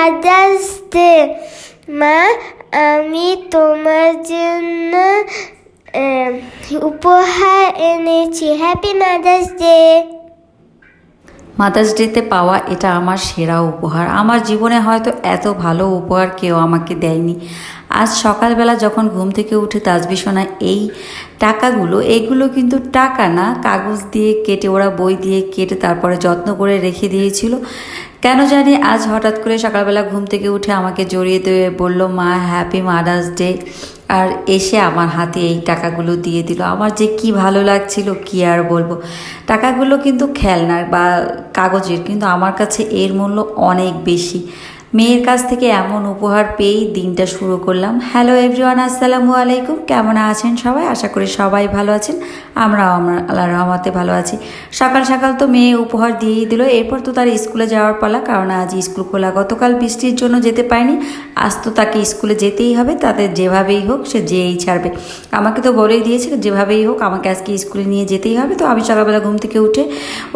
Mother's day. মা, আমি তোমার জন্য উপহার এনেছি। Happy mother's day. মাদার্স ডেতে পাওয়া এটা আমার সেরা উপহার। আমার জীবনে হয়তো এত ভালো উপহার কেউ আমাকে দেয়নি। আজ সকালবেলা যখন ঘুম থেকে উঠে তাসবিহ শোনায় এই টাকাগুলো, এগুলো কিন্তু টাকা না, কাগজ দিয়ে কেটে, ওরা বই দিয়ে কেটে তারপরে যত্ন করে রেখে দিয়েছিল। কেন জানি আজ হঠাৎ করে সকালবেলা ঘুম থেকে উঠে আমাকে জড়িয়ে দিয়ে বলল, মা হ্যাপি মাদার্স ডে। আর এসে আমার হাতে এই টাকাগুলো দিয়ে দিল। আমার যে কি ভালো লাগছিল কি আর বলবো। টাকাগুলো কিন্তু খেলনার বা কাগজের, কিন্তু আমার কাছে এর মূল্য অনেক বেশি। মেয়ের কাছ থেকে এমন উপহার পেয়েই দিনটা শুরু করলাম। হ্যালো এভরিওয়ান, আসসালামু আলাইকুম। কেমন আছেন সবাই? আশা করি সবাই ভালো আছেন। আমরাও আল্লাহর রহমতে ভালো আছি। সকাল সকাল তো মেয়ে উপহার দিয়েই দিল। এরপর তো তার স্কুলে যাওয়ার পালা, কারণ আজ স্কুল খোলা। গতকাল বৃষ্টির জন্য যেতে পারেনি, আজ তো তাকে স্কুলে যেতেই হবে। তাদের যেভাবেই হোক সে যেয়েই ছাড়বে। আমাকে তো বলেই দিয়েছে যেভাবেই হোক আমাকে আজকে স্কুলে নিয়ে যেতেই হবে। তো আমি সকালবেলা ঘুম থেকে উঠে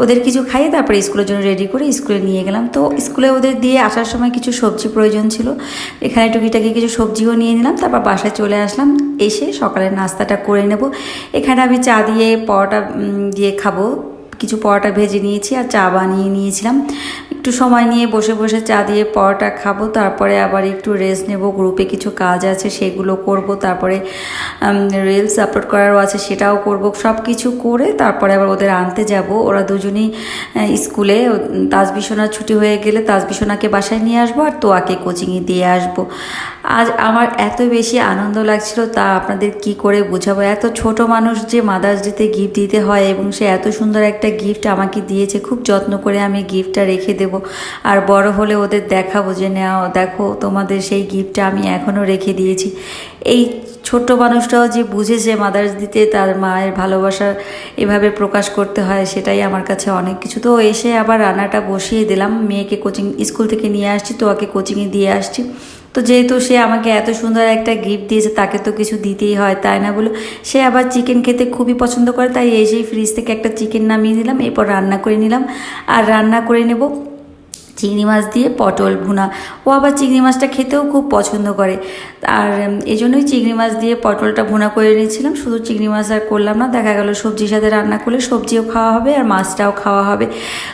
ওদের কিছু খাইয়ে তারপরে স্কুলের জন্য রেডি করে স্কুলে নিয়ে গেলাম। তো স্কুলে ওদের দিয়ে আসার সময় কিছু সবজি প্রয়োজন ছিল, এখানে টুকিটাকি কিছু সবজিও নিয়ে নিলাম। তারপর বাসায় চলে আসলাম। এসে সকালের নাস্তাটা করে নেব। এখানে আমি চা দিয়ে পরোটা দিয়ে খাবো। কিছু পরোটা ভেজে নিয়েছি আর চা বানিয়ে নিয়েছিলাম। একটু সময় নিয়ে বসে বসে চা দিয়ে পরোটা খাবো, তারপরে আবার একটু রেস্ট নেব। গ্রুপে কিছু কাজ আছে সেগুলো করব, তারপরে রিলস আপলোড করারও আছে সেটাও করব। সব কিছু করে তারপরে আবার ওদের আনতে যাব। ওরা দুজনেই স্কুলে, তাসবিহ শোনার ছুটি হয়ে গেলে তাসবিহ শোনাকে বাসায় নিয়ে আসবো আর তোয়াকে কোচিংয়ে দিয়ে আসবো। আজ আমার এত বেশি আনন্দ লাগছিল তা আপনাদের কি করে বোঝাবো। এত ছোট মানুষ যে মাদার্স ডেতে গিফট দিতে হয়, এবং সে এত সুন্দর একটা গিফট আমাকে দিয়েছে। খুব যত্ন করে আমি গিফটটা রেখে দেব, আর বড় হলে ওদের দেখাবো যে নাও দেখো তোমাদের সেই গিফটটা আমি এখনও রেখে দিয়েছি। এই ছোট্ট মানুষটাও যে বুঝেছে মাদার্স ডেতে তার মায়ের ভালোবাসা এভাবে প্রকাশ করতে হয়, সেটাই আমার কাছে অনেক কিছু। তো এসে আবার রান্নাটা বসিয়ে দিলাম। মেয়েকে স্কুল থেকে নিয়ে আসছি, তো ওকে কোচিংয়ে দিয়ে আসছি। তো যেহেতু সে আমাকে এত সুন্দর একটা গিফট দিয়েছে, তাকে তো কিছু দিতেই হয়, তাই না বলো? সে আবার চিকেন খেতে খুবই পছন্দ করে, তাই এসেই ফ্রিজ থেকে একটা চিকেন নামিয়ে নিলাম। এরপর রান্না করে নিলাম। আর রান্না করে নেব চিংড়ি মাছ দিয়ে পটল ভুনা। ও আবার চিংড়ি মাছটা খেতেও খুব পছন্দ করে, আর এই জন্যই চিংড়ি মাছ দিয়ে পটলটা ভুনা করে নিয়েছিলাম। শুধু চিংড়ি মাছ আর করলাম না, দেখা গেল সবজির সাথে রান্না করলে সবজিও খাওয়া হবে আর মাছটাও খাওয়া হবে।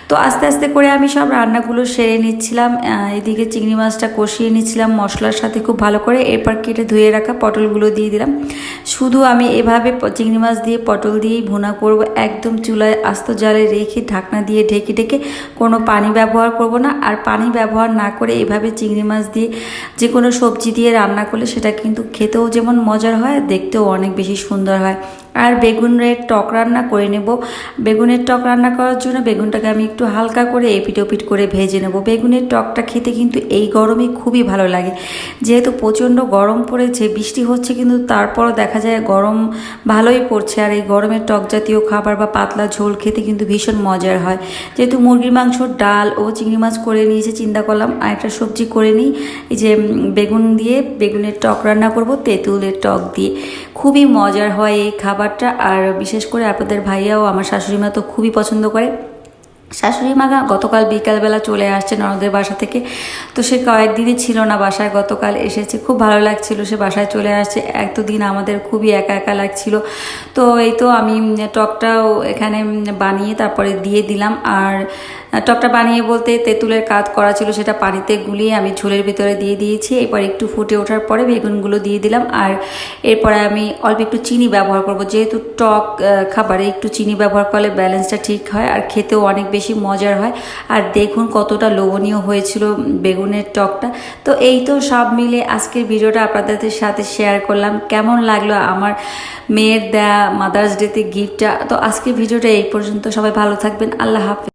তো আস্তে আস্তে করে আমি সব রান্নাগুলো সেরে নিচ্ছিলাম। এদিকে চিংড়ি মাছটা কষিয়ে নিচ্ছিলাম মশলার সাথে খুব ভালো করে। এরপর কেটে ধুয়ে রাখা পটলগুলো দিয়ে দিলাম। শুধু আমি এভাবে চিংড়ি মাছ দিয়ে পটল দিয়েই ভুনা করব, একদম চুলায় আস্ত জালে রেখে ঢাকনা দিয়ে ঢেকে ঢেকে, কোনো পানি ব্যবহার করব না। আর পানি ব্যবহার না করে এভাবে চিংড়ি মাছ দিয়ে যে কোনো সবজি দিয়ে রান্না করলে সেটা কিন্তু খেতেও যেমন মজার হয়, দেখতেও অনেক বেশি সুন্দর হয়। আর বেগুনের টক রান্না করে নেব। বেগুনের টক রান্না করার জন্য বেগুনটাকে আমি একটু হালকা করে এপিট ওপিট করে ভেজে নেব। বেগুনের টকটা খেতে কিন্তু এই গরমে খুবই ভালো লাগে। যেহেতু প্রচণ্ড গরম পড়েছে, বৃষ্টি হচ্ছে, কিন্তু তারপরও দেখা যায় গরম ভালোই পড়ছে। আর এই গরমের টক জাতীয় খাবার বা পাতলা ঝোল খেতে কিন্তু ভীষণ মজার হয়। যেহেতু মুরগির মাংসর ডাল ও চিংড়ি মাছ করে নিয়েছে, চিন্তা করলাম আর একটা সবজি করে নিই। এই যে বেগুন দিয়ে বেগুনের টক রান্না করব, তেঁতুলের টক দিয়ে। খুবই মজার হয় এই খাবারটা। আর বিশেষ করে আপনাদের ভাইয়াও, আমার শাশুড়ি মা তো খুবই পছন্দ করে। শাশুড়ি মা গতকাল বিকালবেলা চলে আসছে ননদের বাসা থেকে। তো সে কয়েকদিনই ছিল না বাসায়, গতকাল এসেছে। খুব ভালো লাগছিল সে বাসায় চলে আসছে। এতদিন আমাদের খুবই একা একা লাগছিল। তো এই তো আমি টকটাও এখানে বানিয়ে তারপরে দিয়ে দিলাম। আর টকটা বানিয়ে বলতে তেঁতুলের কাজ করা ছিল, সেটা পানিতে গুলিয়ে আমি ঝোলের ভিতরে দিয়ে দিয়েছি। এরপর একটু ফুটে ওঠার পরে বেগুনগুলো দিয়ে দিলাম। আর এরপরে আমি অল্প একটু চিনি ব্যবহার করব, যেহেতু টক খাবারে একটু চিনি ব্যবহার করলে ব্যালেন্সটা ঠিক হয় আর খেতেও অনেক বেশি মজার হয়। আর দেখুন কতটা লোভনীয় হয়েছিল বেগুনের টকটা। তো এই তো সব মিলে আজকের ভিডিওটা আপনাদের সাথে শেয়ার করলাম। কেমন লাগলো আমার মেয়ের দেয়া মাদার্স ডেতে গিফটটা? তো আজকের ভিডিওটা এই পর্যন্ত। সবাই ভালো থাকবেন। আল্লাহ হাফেজ।